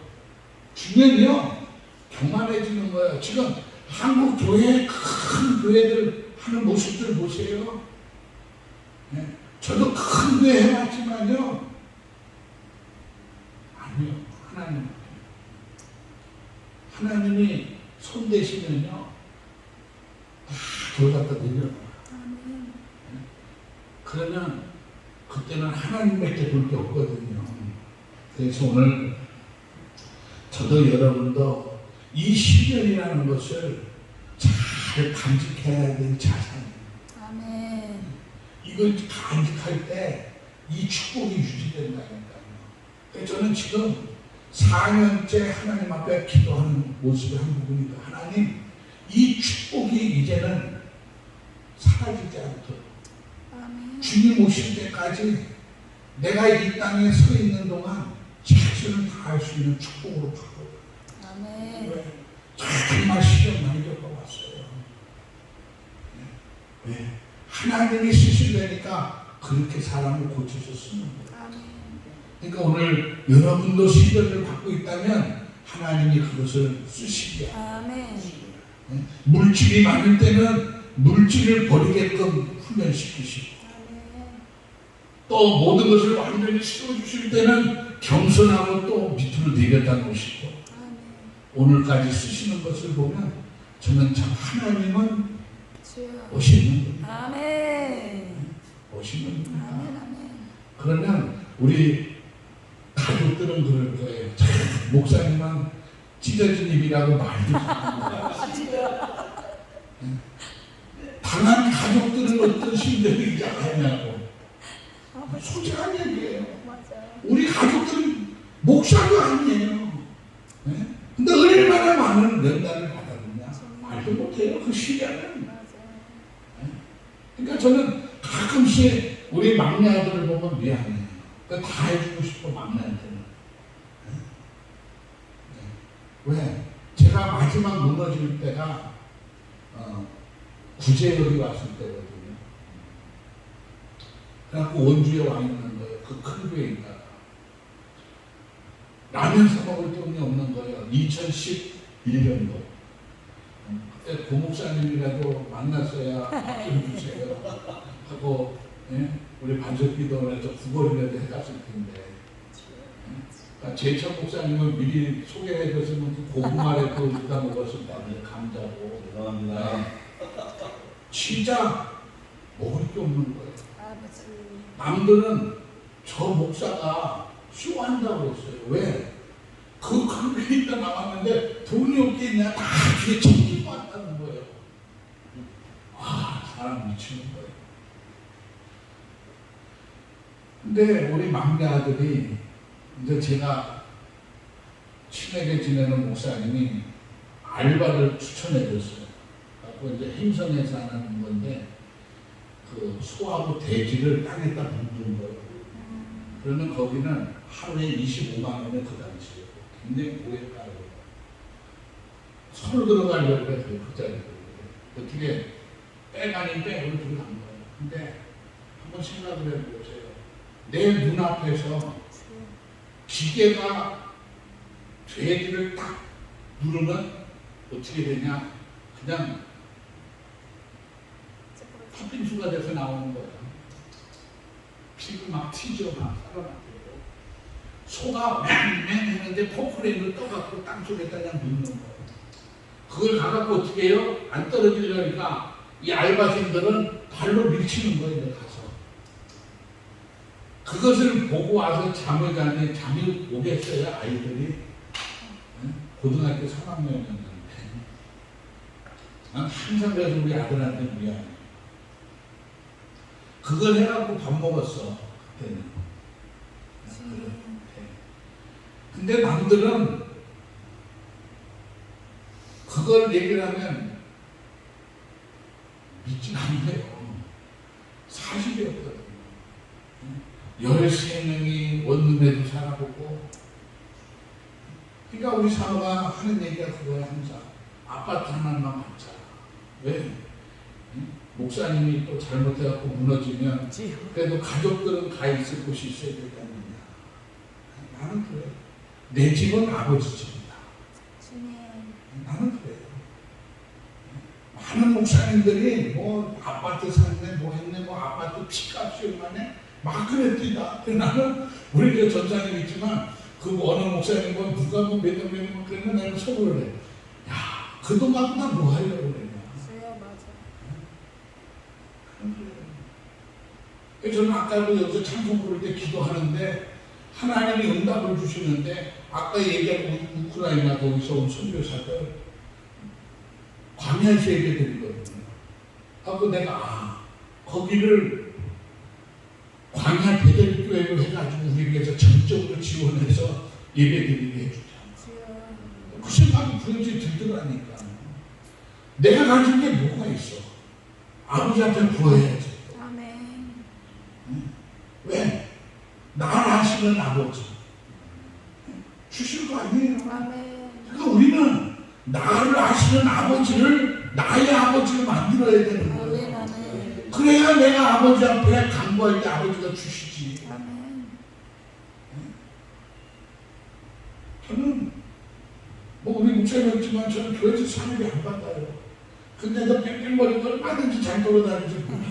주면요 교만해지는 거예요. 지금 한국 교회 큰 교회들 하는 모습들 보세요. 저도 큰 교회 해봤지만요 아니요. 하나님이 손 대시면요 다 돌 갖다 내려놔요. 그러면 그때는 하나님밖에 볼 게 없거든요. 그래서 오늘 저도 여러분도 이 시련이라는 것을 잘 간직해야 될 자산이에요. 아멘. 이걸 간직할 때 이 축복이 유지된다니까요. 그래서 저는 지금 4년째 하나님 앞에 기도하는 모습의 한 부분이다. 하나님, 이 축복이 이제는 사라지지 않도록 아멘. 주님 오실 때까지 내가 이 땅에 서 있는 동안 최선을 다할 수 있는 축복으로 바꿔. 아멘. 정말 시련 많이 겪어왔어요. 왜? 하나님이 쓰시려니까 그렇게 사람을 고쳐서 쓰는 거예요. 아멘. 그러니까 오늘 여러분도 시련을 받고 있다면 하나님이 그것을 쓰시게. 아멘. 물질이 많을 때는 물질을 버리게끔 훈련시키시고 또 모든 것을 완전히 씌워주실 때는 겸손하고 또 밑으로 내려다 놓으시고 오늘까지 쓰시는 것을 보면 저는 참 하나님은 오시는 분이다. 아멘. 오시는 분이다. 아멘. 아멘. 그러면 우리 가족들은 그럴 거예요. 참 목사님은 찢어진 입이라고 말도 당한 가족들은 어떤 심정인지 아냐고. 솔직한 얘기예요. 우리 가족들은 목사도 아니에요. 네? 근데 얼마나 많은 연단을 받았느냐. 말도 못해요. 그 시간은. 네? 그러니까 저는 가끔씩 우리 막내 아들을 보면 미안해요. 그러니까 다 해주고 싶어, 막내한테는. 네? 네. 왜? 제가 마지막 무너질 때가 구제역이 왔을 때거든요. 그래갖고 원주에 와 있는 거예요. 그 큰 교회에 있다가. 라면 사 먹을 돈이 없는 거예요. 2011년도. 그때 고목사님이라도 만났어야 밥 좀 주세요. 하고, 예? 우리 반석기도를 해서 구걸이라도 해갔을 텐데. 그러니까 제천 목사님은 미리 소개해줬으면 그 고구마를 또 이따 먹었을 거 아니에요. 감자고. 죄송합니다. 진짜 먹을 게 없는 거예요. 아버지. 남들은 저 목사가 쇼한다고 그랬어요. 왜? 그 교회에 있다 나왔는데 돈이 없겠냐? 다 뒤에 챙기고 왔다는 거예요. 아, 사람 미치는 거예요. 근데 우리 막내 아들이 이제 제가 친하게 지내는 목사님이 알바를 추천해 줬어요. 그래서 이제 행성에서 하는 건데 그 소하고 돼지를 땅에다 묻은 거예요. 그러면 거기는 하루에 25만 원에 그 당시에 굉장히 고액가요. 서울 들어가려고 해서 그 자리에 어떻게 빼가니 빼고 들어간 거예요. 근데 한번 생각을 해보세요. 내 눈앞에서 기계가 돼지를 딱 누르면 어떻게 되냐? 그냥 팥빙수가 돼서 나오는 거야. 피가 막 튀죠, 막 살아나고. 소가 맹맹 하는데 포크레인을 떠갖고 땅속에다 그냥 넣는 거예요. 그걸 가갖고 어떻게 해요? 안 떨어지려니까 이 알바생들은 발로 밀치는 거예요, 가서. 그것을 보고 와서 잠을 자는데 잠이 오겠어요, 아이들이? 고등학교 3학년이었는데. 난 항상 그래서 우리 아들한테 미안해. 그걸 해갖고 밥 먹었어, 그때는. 근데 남들은 그걸 얘기를 하면 믿지 않아요. 사실이었거든요. 13명이 원룸에도 살아보고. 그러니까 우리 사모가 하는 얘기가 그거야, 항상. 아파트 하나만 받자. 왜? 목사님이 또 잘못해갖고 무너지면 그래도 가족들은 가 있을 곳이 있어야 되지 않느냐. 나는 그래. 내 집은 아버지 집이다. 나는 그래요. 많은 목사님들이 뭐 아파트 샀네, 뭐 했네, 뭐 아파트 피값이 얼마네, 막 그랬디다. 나는 우리 저 전사님 있지만 그 어느 목사님 뭐 누가 뭐 몇억 명이 그러면 나는 속으로 해. 야, 그 돈 갖고 나 뭐 하려고 그러냐. 저는 아까도 여기서 찬송 부를 때 기도하는데 하나님이 응답을 주시는데 아까 얘기한 우크라이나 거기서 온 선교사들 광야에서 예배 드리거든요. 하고 내가 거기를 광야 배들교회로 해가지고 우리 위해서 전적으로 지원해서 예배 드리게 해주자. 그 생각이 그런지 들더라니까. 내가 가진 게 뭐가 있어? 아버지한테 구해야지. 왜? 나를 아시는 아버지 주실 거 아니에요. 그러니까 우리는 나를 아시는 아버지를 나의 아버지를 만들어야 되는 거예요. 그래야 내가 아버지 앞에 간구할 때 아버지가 주시지. 저는 뭐 우리 목사님이었지만 저는 교회에서 사례비 안 받아요. 근데 너 뺑뺑거리는 걸 얼마든지 잘 돌아다니지 몰라.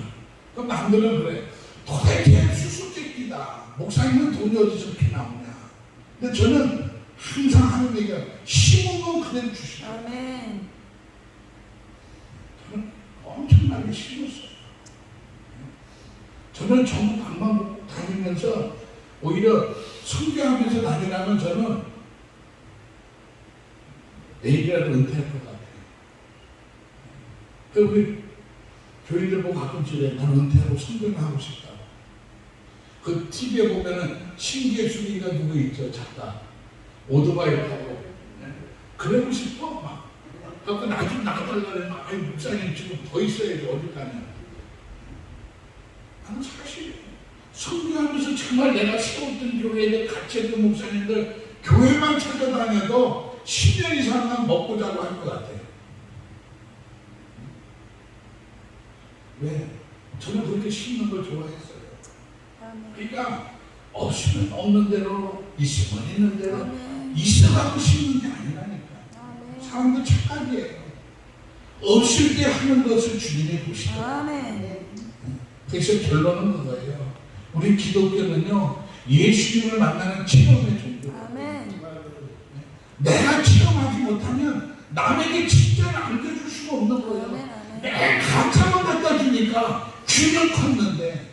그럼 남들은 그래. 도대체 수수께끼다. 목사님은 돈이 어디서 이렇게 나오냐. 근데 저는 항상 하는 얘기가 심으면 그대로 주시다. 저는 엄청나게 심었어요. 저는 전국 방방곡곡 다니면서 오히려 선교하면서 다니라면 저는 내일이라도 은퇴할 것 같아요. 우리 교인들 보고 가끔 지래 나는 은퇴하고 선교를 하고 싶다. 그 TV에 보면은 신계순이가 누구 있죠, 작가. 오토바이 타고. 그러고 싶어, 막. 그래서 나 좀 나가달라 그래. 아니, 목사님 지금 더 있어야지, 어딜 가냐. 나는 사실, 선교하면서 정말 내가 세웠던 교회에 갇혀있던 목사님들 교회만 찾아다녀도 10년 이상은 먹고 자고 할 것 같아요. 왜? 저는 그렇게 심는 걸 좋아했어요. 그러니까 없으면 없는 대로, 있으면 있는 대로 있어가고 심는 게 아니라니까. 사람들 착각이에요. 없을 때 하는 것을 주님이 보시더라고요. 그래서 결론은 그거예요. 우리 기독교는요, 예수님을 만나는 체험의 종교예요. 내가 체험하지 못하면 남에게 진짜를 알려줄 수가 없는 거예요. 내가 가짜만 갖다 주니까 균형 컸는데.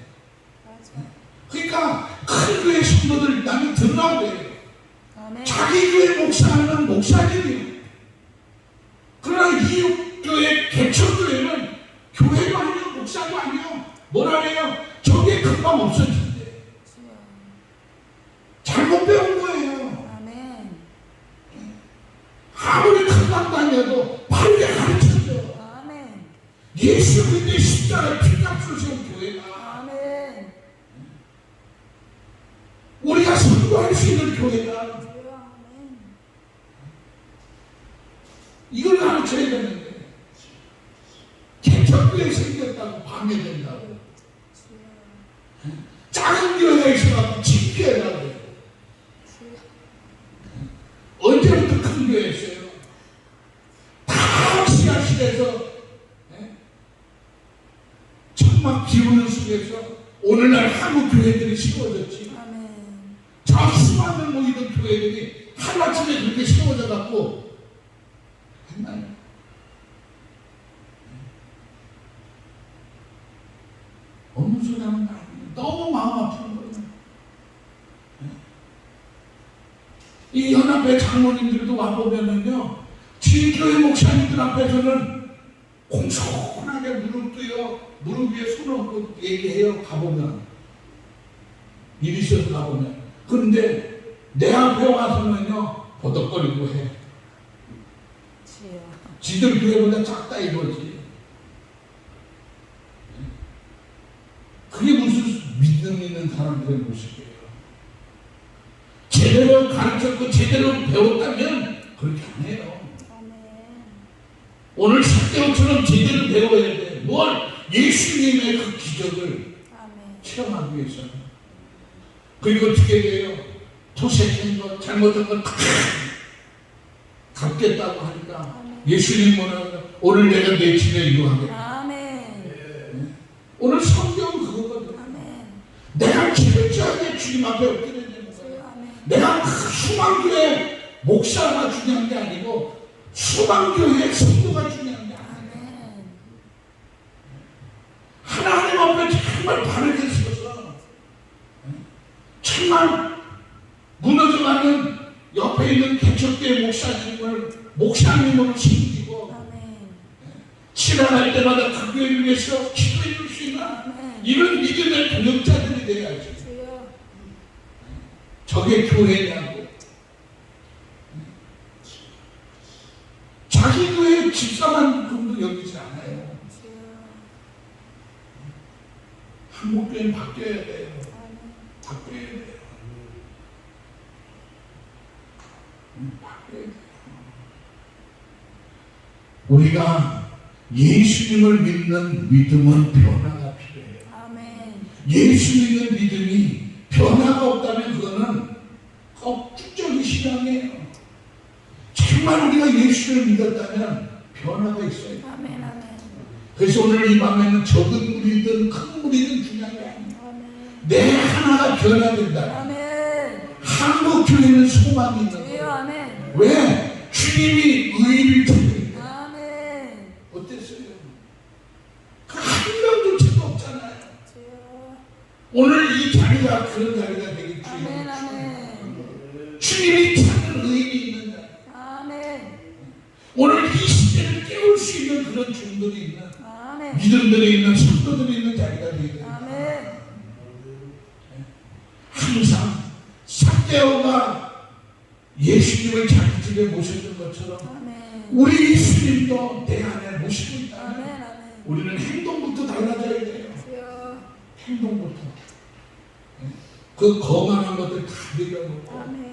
그러니까 큰 교회 성도들 나는 들으라고 해요. 자기 교회 목사는 목사님이에요. 그러나 이 교회 개척교회는 교회도 아니요 목사도 아니요 뭐라 해요? 저게 금방 없어진대. 잘못 배운 거예요. 아무리 금방 다녀도 바르게 가르쳐줘. 예수 그리스도의 십자가의 피값을 세운 교회가 우리가 선도할 수 있는 교회가 이걸 가르쳐야 되는데 개척교회 생겼다고 방해된다고 작은 교회에서 집회라고 해요. 언제부터 큰 교회였어요? 다 지하실에서 천막 비우는 속에서 오늘날 한국 교회들이 세워졌지. 아멘. 저 수많은 모이던 교회들이 하루아침에 그렇게 세워져 갖고 했나요? 없는 소리 하는 거 아니에요. 너무 마음 아픈 거예요. 이 연합회 장로님들도 와보면은요, 지교회 목사님들 앞에서는 공손하게 무릎 위에 손 얹고 얘기해요. 가보면 일이 있어서 가보면. 그런데 내 앞에 와서는요 버덕거리고 해. 주여. 지들 교회보다 작다 이거지. 그게 무슨 믿음 있는 사람들의 모습이에요. 제대로 가르쳤고 제대로 배웠다면 그렇게 안 해요. 아멘. 오늘 사개오처럼 제대로 배워야 돼. 뭘? 예수님의 그 기적을 아멘. 체험하기 위해서는. 그리고 어떻게 돼요? 도색한 것, 잘못한 걸 갚겠다고 하니까 예수님 뭐라고 오늘 내가 내 집에 이거 하겠다. 아멘. 오늘 성경은 그거거든. 아멘. 내가 철저하게 주님 앞에 엎드려야 되는 거야. 아멘. 내가 수방교회 목사가 중요한 게 아니고 수방교회 성도가 중요한 게 아니야. 아멘. 하나님 앞에 정말 바르게 서서 정말 무너져가는 옆에 있는 개척교회 목사님으로 섬기고 아멘. 지나갈 때마다 그 교회를 위해서 기도해 줄 수 있는 아멘. 이런 믿음의 동역자들이 돼야지. 주여. 저게 교회냐고. 자기 교회 집사만 금도 여기지 않아요. 주여. 한국교회는 바뀌어야 돼요. 아멘. 바뀌어야 돼요. 바뀌어야 돼요. 우리가 예수님을 믿는 믿음은 변화가 필요해요. 아멘. 예수 믿는 믿음이 변화가 없다면 그거는 억지적인 신앙이에요. 정말 우리가 예수를 믿었다면 변화가 있어요. 아멘. 아멘. 그래서 오늘 이 밤에는 적은 무리든 큰 무리든 중요한 게 아니에요. 아멘. 내 하나가 변화된다. 아멘. 한국 교회는 소망이 있는 주여. 거예요. 아멘. 왜? 주님이 의를 찾으니까. 아멘. 어땠어요? 한 명조차도 없잖아요. 주여. 오늘 이 자리가 그런 자리가 되길 아멘. 주님. 아멘. 주님이 찾는 의미 있는 자리. 아멘. 오늘 이 시대를 깨울 수 있는 그런 종들이 있는 아멘. 믿음들이 있는 성도들이 있는 자리가 되겠다. 아멘. 항상 삭개오가 예수님을 자기 집에 모셨던 것처럼 아멘. 우리 예수님도 내 안에 모시고 있다. 아멘. 아멘. 우리는 행동부터 달라져야 돼요. 주여. 행동부터. 그 거만한 것들 다 내려놓고 아멘.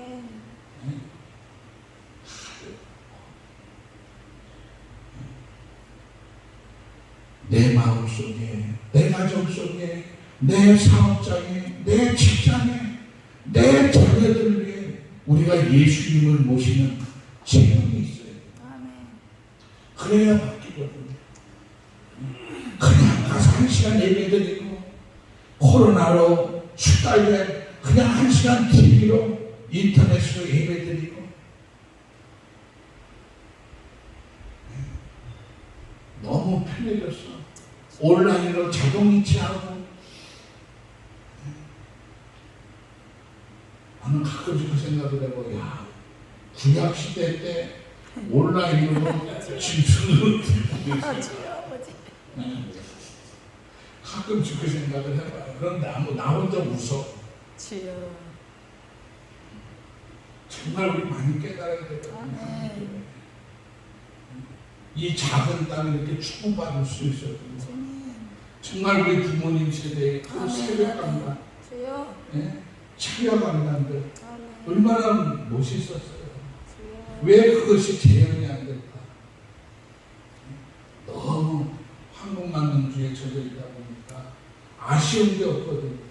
내 마음 속에, 내 가정 속에, 내 사업장에, 내 직장에, 내 자녀들 위해 우리가 예수님을 모시는 체험이 있어요. 아멘. 그래야 바뀌거든요. 그냥 가서 1시간 예배드리고 코로나로 수달된 그냥 1시간 TV로 인터넷으로 예배드리고 너무 편해졌어. 온라인으로 자동이체하고 나는 가끔씩 그 생각을 해보고 야 구약시대 때 온라인으로 짐승을 들고 아, 있어요. 주여 아버지. 가끔씩 그 생각을 해봐요. 그런데 나 혼자 웃어. 주여. 정말 우리 많이 깨달아야 되거든요. 아멘. 이 작은 땅을 이렇게 축복받을 수 있었거든요. 주님. 정말 우리 부모님 세대의 그 아멘. 새벽 강단, 주여. 차려 강단들 아멘. 얼마나 멋있었어요. 주여. 왜 그것이 재현이 안 될까? 너무 한국만 능주에 젖어 있다 보니까 아쉬운 게 없거든요.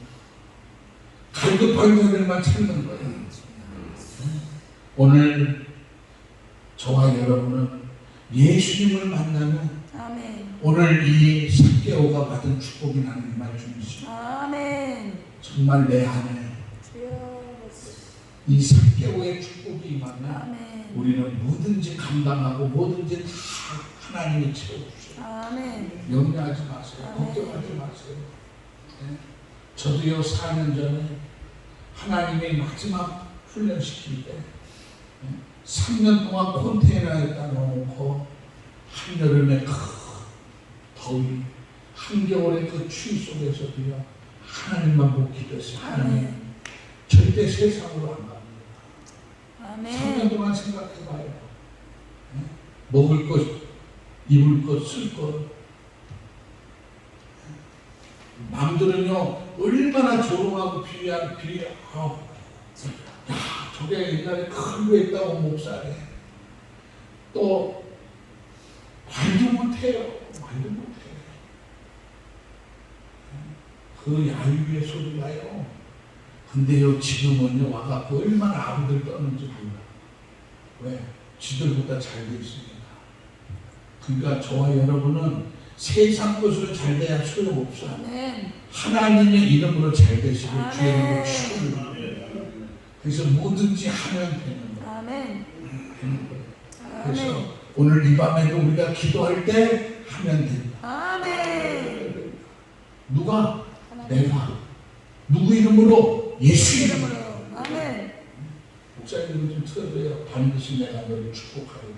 번제들만 찾는 거예요. 오늘 저와 여러분은 예수님을 만나면 아멘. 오늘 이 삭개오가 받은 축복이 나는 말씀이십니다. 아멘. 정말 내 안에 주여. 이 삭개오의 축복이 임하면 아멘. 우리는 뭐든지 감당하고 뭐든지 다 하나님이 채워주세요. 아멘. 염려하지 마세요. 아멘. 걱정하지 마세요. 네? 저도요 4년 전에 하나님의 마지막 훈련시킬 때 3년 동안 컨테이너에다 넣어놓고 한여름의 그 더위, 한겨울의 그 추위 속에서도요 하나님만 보고 기도했어요. 하나님, 아멘. 절대 세상으로 안 갑니다. 3년 아멘. 동안 생각해봐요. 먹을 것, 입을 것, 쓸 것. 남들은요 얼마나 조롱하고 비하고 야 저게 옛날에 큰 거 있다고 목사래. 또 말도 못해요. 말도 못해요. 그 야유의 소리가요. 근데요 지금은요 와갖고 얼마나 아부들 떠는지 몰라. 왜? 지들보다 잘 돼 있으니까. 그러니까 저와 여러분은 세상 것으로 잘 돼야 소용없어요. 아멘. 하나님의 이름으로 잘 되시길 아멘. 주의 이름으로 축원합니다. 그래서 뭐든지 하면 되는 거예요. 아멘. 되는 거예요. 아멘. 그래서 오늘 이 밤에도 우리가 기도할 때 하면 된다. 아멘. 누가? 내가. 누구 이름으로? 예수 이름으로. 이름으로. 아멘. 목사님은 좀 틀어줘요. 반드시 내가 너를 축복하리라.